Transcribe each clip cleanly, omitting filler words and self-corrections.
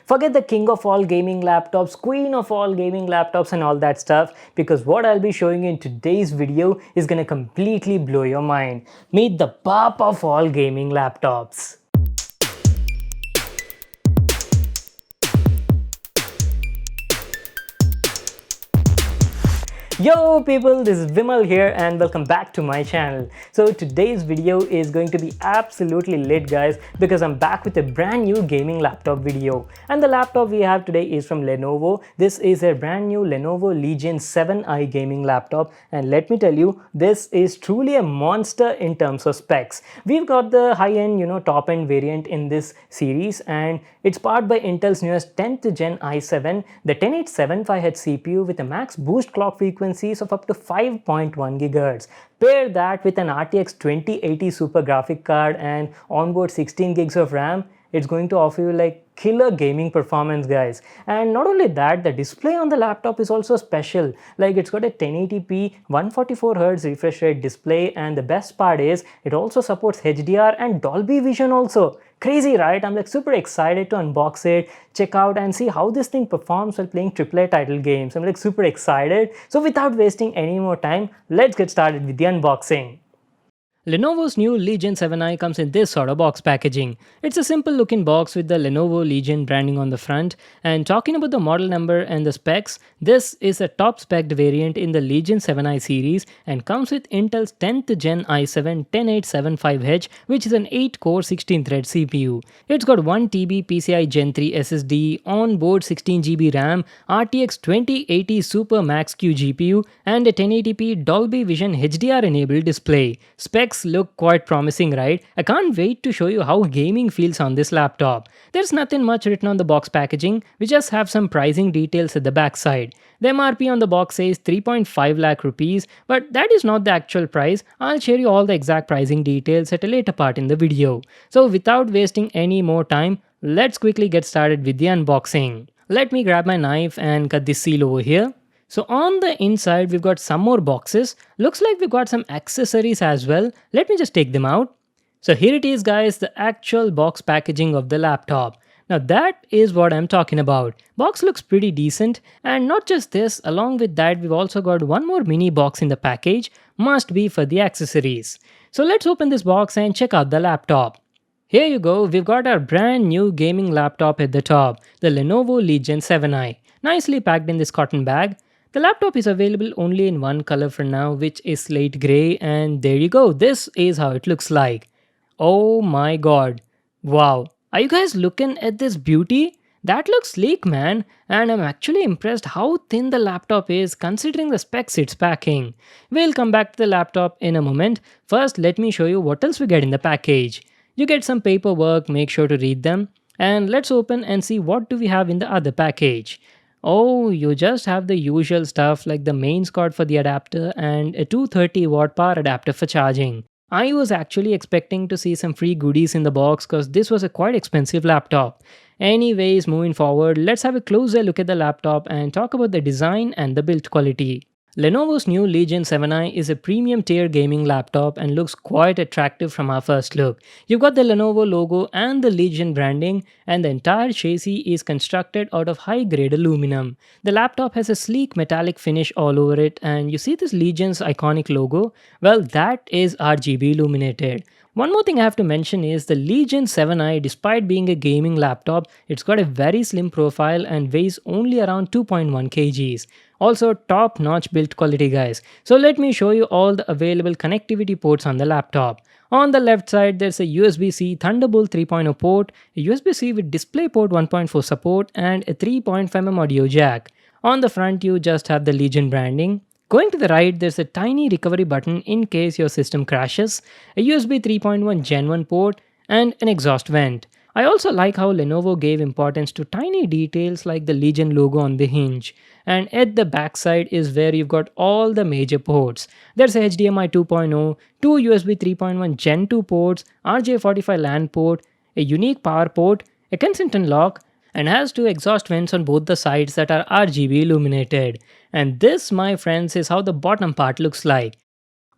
Forget the king of all gaming laptops, queen of all gaming laptops and all that stuff, because what I'll be showing you in today's video is gonna completely blow your mind. Meet the Baap of all gaming laptops. Yo people, this is Vimal here and welcome back to my channel. So today's video is going to be absolutely lit guys, because I'm back with a brand new gaming laptop video. And the laptop we have today is from Lenovo. This is a brand new Lenovo Legion 7i gaming laptop, and let me tell you, this is truly a monster in terms of specs. We've got the high-end, top end variant in this series, and it's powered by Intel's newest 10th gen i7, the 10875H CPU with a max boost clock frequency of up to 5.1 GHz. Pair that with an RTX 2080 super graphic card and onboard 16 gigs of RAM, it's going to offer you like killer gaming performance guys. And not only that, the display on the laptop is also special. Like, it's got a 1080p 144Hz refresh rate display, and the best part is it also supports HDR and Dolby Vision also. Crazy, right? I'm like super excited to unbox it, check out and see how this thing performs while playing AAA title games. I'm like super excited. So without wasting any more time, let's get started with the unboxing. Lenovo's new Legion 7i comes in this sort of box packaging. It's a simple looking box with the Lenovo Legion branding on the front, and talking about the model number and the specs, this is a top spec'd variant in the Legion 7i series and comes with Intel's 10th gen i7 10875H, which is an 8-core 16-thread CPU. It's got 1TB PCI Gen 3 SSD, onboard 16GB RAM, RTX 2080 Super Max-Q GPU, and a 1080p Dolby Vision HDR enabled display. Specs look quite promising, right? I can't wait to show you how gaming feels on this laptop. There's nothing much written on the box packaging, we just have some pricing details at the back side. The MRP on the box says 3.5 lakh rupees, but that is not the actual price. I'll share you all the exact pricing details at a later part in the video. So without wasting any more time, let's quickly get started with the unboxing. Let me grab my knife and cut this seal over here. So on the inside, we've got some more boxes. Looks like we've got some accessories as well. Let me just take them out. So here it is guys, the actual box packaging of the laptop. Now that is what I'm talking about. Box looks pretty decent, and not just this, along with that we've also got one more mini box in the package, must be for the accessories. So let's open this box and check out the laptop. Here you go, we've got our brand new gaming laptop at the top, the Lenovo Legion 7i, nicely packed in this cotton bag. The laptop is available only in one color for now, which is slate grey, and there you go, this is how it looks like. Oh my god, wow, are you guys looking at this beauty? That looks sleek man, and I'm actually impressed how thin the laptop is considering the specs it's packing. We'll come back to the laptop in a moment. First, let me show you what else we get in the package. You get some paperwork, make sure to read them, and let's open and see what do we have in the other package. Oh, you just have the usual stuff like the mains cord for the adapter and a 230 watt power adapter for charging. I was actually expecting to see some free goodies in the box because this was a quite expensive laptop. Anyways, moving forward, let's have a closer look at the laptop and talk about the design and the build quality. Lenovo's new Legion 7i is a premium tier gaming laptop and looks quite attractive from our first look. You've got the Lenovo logo and the Legion branding, and the entire chassis is constructed out of high-grade aluminum. The laptop has a sleek metallic finish all over it, and you see this Legion's iconic logo? Well, that is RGB illuminated. One more thing I have to mention is the Legion 7i, despite being a gaming laptop, it's got a very slim profile and weighs only around 2.1 kgs. Also top-notch build quality guys. So let me show you all the available connectivity ports on the laptop. On the left side, there's a USB-C Thunderbolt 3.0 port, a USB-C with DisplayPort 1.4 support, and a 3.5mm audio jack. On the front, you just have the Legion branding. Going to the right, there's a tiny recovery button in case your system crashes, a USB 3.1 Gen 1 port, and an exhaust vent. I also like how Lenovo gave importance to tiny details like the Legion logo on the hinge. And at the back side is where you've got all the major ports. There's a HDMI 2.0, two USB 3.1 Gen 2 ports, RJ45 LAN port, a unique power port, a Kensington lock, and has two exhaust vents on both the sides that are RGB illuminated. And this, my friends, is how the bottom part looks like.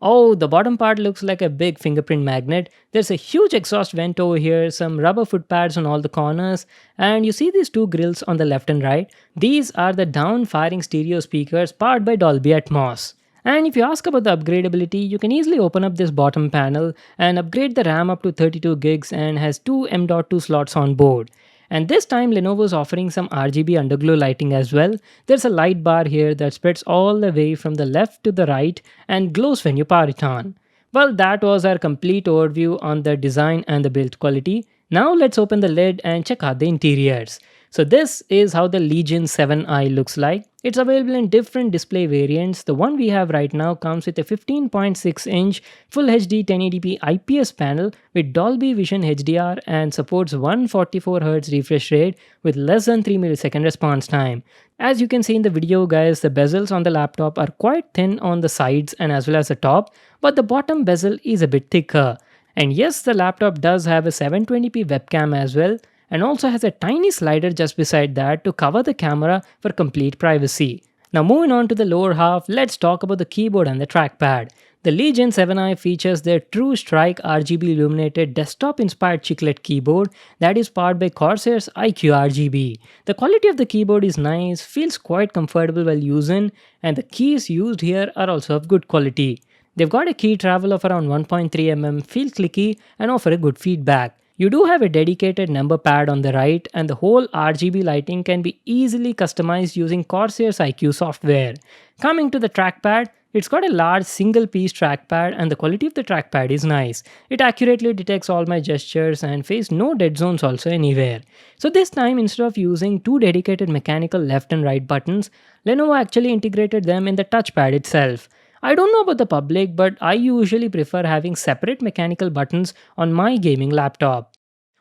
Oh, the bottom part looks like a big fingerprint magnet. There's a huge exhaust vent over here, some rubber foot pads on all the corners, and you see these two grills on the left and right. These are the down-firing stereo speakers powered by Dolby Atmos. And if you ask about the upgradability, you can easily open up this bottom panel and upgrade the RAM up to 32 gigs and has two M.2 slots on board. And this time Lenovo is offering some RGB underglow lighting as well. There's a light bar here that spreads all the way from the left to the right and glows when you power it on. Well, that was our complete overview on the design and the build quality. Now let's open the lid and check out the interiors. So this is how the Legion 7i looks like. It's available in different display variants. The one we have right now comes with a 15.6-inch Full HD 1080p IPS panel with Dolby Vision HDR and supports 144Hz refresh rate with less than 3 millisecond response time. As you can see in the video guys, the bezels on the laptop are quite thin on the sides and as well as the top, but the bottom bezel is a bit thicker. And yes, the laptop does have a 720p webcam as well, and also has a tiny slider just beside that to cover the camera for complete privacy. Now moving on to the lower half, let's talk about the keyboard and the trackpad. The Legion 7i features their True Strike RGB illuminated desktop inspired chiclet keyboard that is powered by Corsair's IQ RGB. The quality of the keyboard is nice, feels quite comfortable while using, and the keys used here are also of good quality. They've got a key travel of around 1.3 mm, feel clicky, and offer a good feedback. You do have a dedicated number pad on the right, and the whole RGB lighting can be easily customized using Corsair's IQ software. Coming to the trackpad, it's got a large single piece trackpad and the quality of the trackpad is nice. It accurately detects all my gestures and face no dead zones also anywhere. So this time instead of using two dedicated mechanical left and right buttons, Lenovo actually integrated them in the touchpad itself. I don't know about the public, but I usually prefer having separate mechanical buttons on my gaming laptop.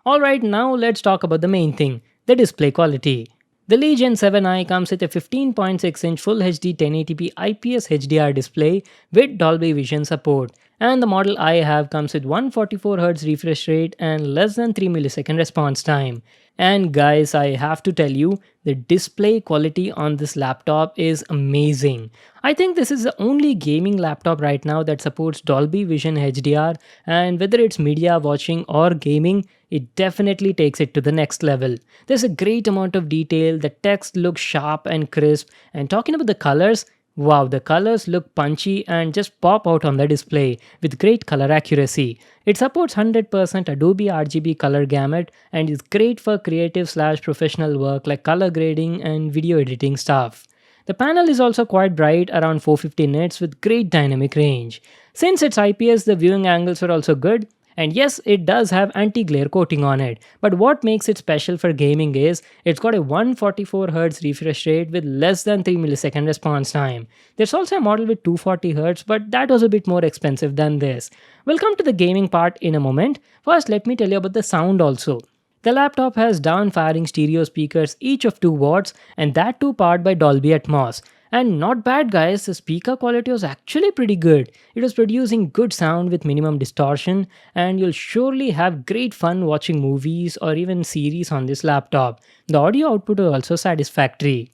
Alright, now let's talk about the main thing, the display quality. The Legion 7i comes with a 15.6-inch Full HD 1080p IPS HDR display with Dolby Vision support, and the model I have comes with 144Hz refresh rate and less than 3 millisecond response time. And guys, I have to tell you, the display quality on this laptop is amazing. I think this is the only gaming laptop right now that supports Dolby Vision HDR, and whether it's media watching or gaming, it definitely takes it to the next level. There's a great amount of detail, the text looks sharp and crisp, and talking about the colors, wow, the colors look punchy and just pop out on the display with great color accuracy. It supports 100% Adobe RGB color gamut and is great for creative/professional work like color grading and video editing stuff. The panel is also quite bright, around 450 nits with great dynamic range. Since it's IPS, the viewing angles are also good. And yes, it does have anti-glare coating on it, but what makes it special for gaming is it's got a 144Hz refresh rate with less than 3 millisecond response time. There's also a model with 240Hz, but that was a bit more expensive than this. We'll come to the gaming part in a moment. First, let me tell you about the sound also. The laptop has down-firing stereo speakers, each of 2 watts, and that too powered by Dolby Atmos. And not bad guys, the speaker quality was actually pretty good. It was producing good sound with minimum distortion, and you'll surely have great fun watching movies or even series on this laptop. The audio output was also satisfactory.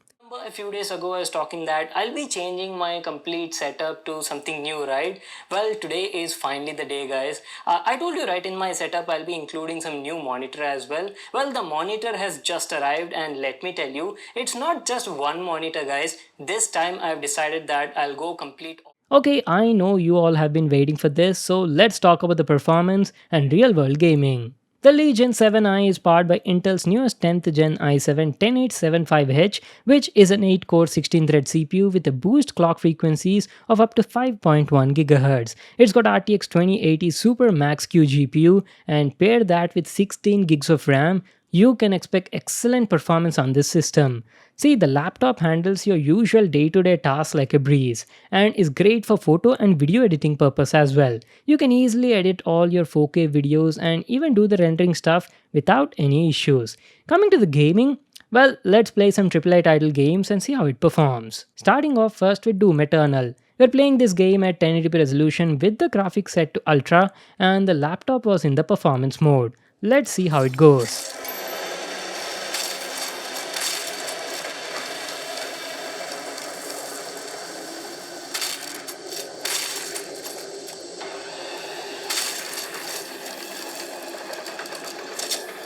A few days ago I was talking that I'll be changing my complete setup to something new, right? Well, today is finally the day guys. I told you right, in my setup I'll be including some new monitor as well. Well, the monitor has just arrived, and let me tell you, it's not just one monitor guys. This time I've decided that I'll go complete. Okay, I know you all have been waiting for this, so let's talk about the performance and real world gaming. The Legion 7i is powered by Intel's newest 10th Gen i7 10875H, which is an 8-core 16-thread CPU with a boost clock frequencies of up to 5.1 GHz. It's got RTX 2080 Super Max Q GPU, and pair that with 16 gigs of RAM, you can expect excellent performance on this system. See, the laptop handles your usual day-to-day tasks like a breeze and is great for photo and video editing purpose as well. You can easily edit all your 4K videos and even do the rendering stuff without any issues. Coming to the gaming, well, let's play some AAA title games and see how it performs. Starting off first with Doom Eternal. We're playing this game at 1080p resolution with the graphics set to Ultra, and the laptop was in the performance mode. Let's see how it goes.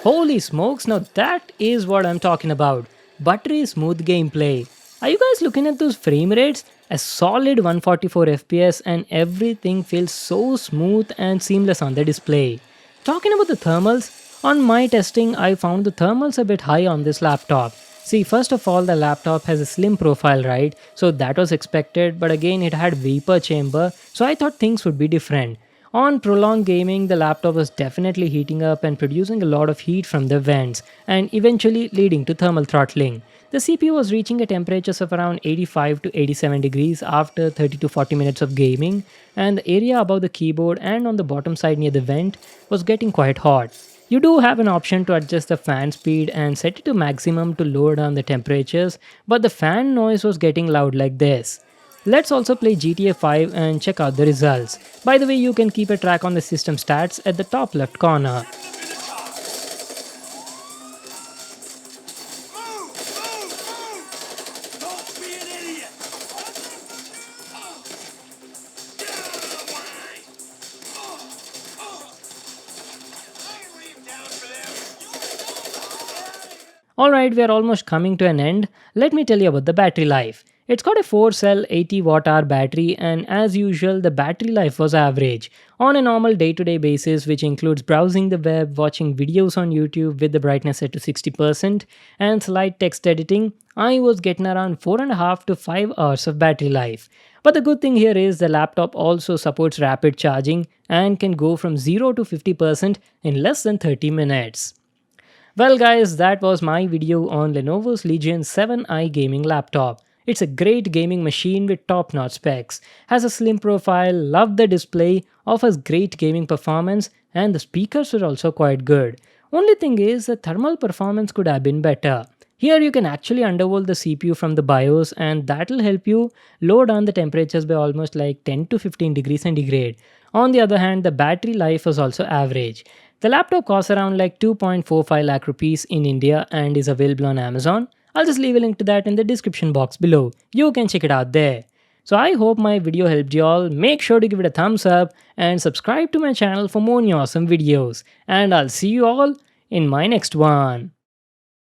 Holy smokes, now that is what I'm talking about. Buttery smooth gameplay. Are you guys looking at those frame rates? A solid 144 FPS and everything feels so smooth and seamless on the display. Talking about the thermals, on my testing I found the thermals a bit high on this laptop. See, first of all, the laptop has a slim profile, right? So that was expected, but again it had vapor chamber, so I thought things would be different. On prolonged gaming, the laptop was definitely heating up and producing a lot of heat from the vents, and eventually leading to thermal throttling. The CPU was reaching a temperatures of around 85 to 87 degrees after 30 to 40 minutes of gaming, and the area above the keyboard and on the bottom side near the vent was getting quite hot. You do have an option to adjust the fan speed and set it to maximum to lower down the temperatures, but the fan noise was getting loud like this. Let's also play GTA 5 and check out the results. By the way, you can keep a track on the system stats at the top left corner. Alright, we are almost coming to an end. Let me tell you about the battery life. It's got a 4 cell 80 watt hour battery, and as usual the battery life was average. On a normal day to day basis, which includes browsing the web, watching videos on YouTube with the brightness set to 60% and slight text editing, I was getting around 4.5 to 5 hours of battery life. But the good thing here is the laptop also supports rapid charging and can go from 0 to 50% in less than 30 minutes. Well guys, that was my video on Lenovo's Legion 7i gaming laptop. It's a great gaming machine with top-notch specs, has a slim profile, love the display, offers great gaming performance, and the speakers are also quite good. Only thing is the thermal performance could have been better. Here you can actually undervolt the CPU from the BIOS, and that'll help you lower down the temperatures by almost like 10 to 15 degrees centigrade. On the other hand, the battery life was also average. The laptop costs around like 2.45 lakh rupees in India and is available on Amazon. I'll just leave a link to that in the description box below. You can check it out there. So I hope my video helped you all. Make sure to give it a thumbs up and subscribe to my channel for more awesome videos. And I'll see you all in my next one.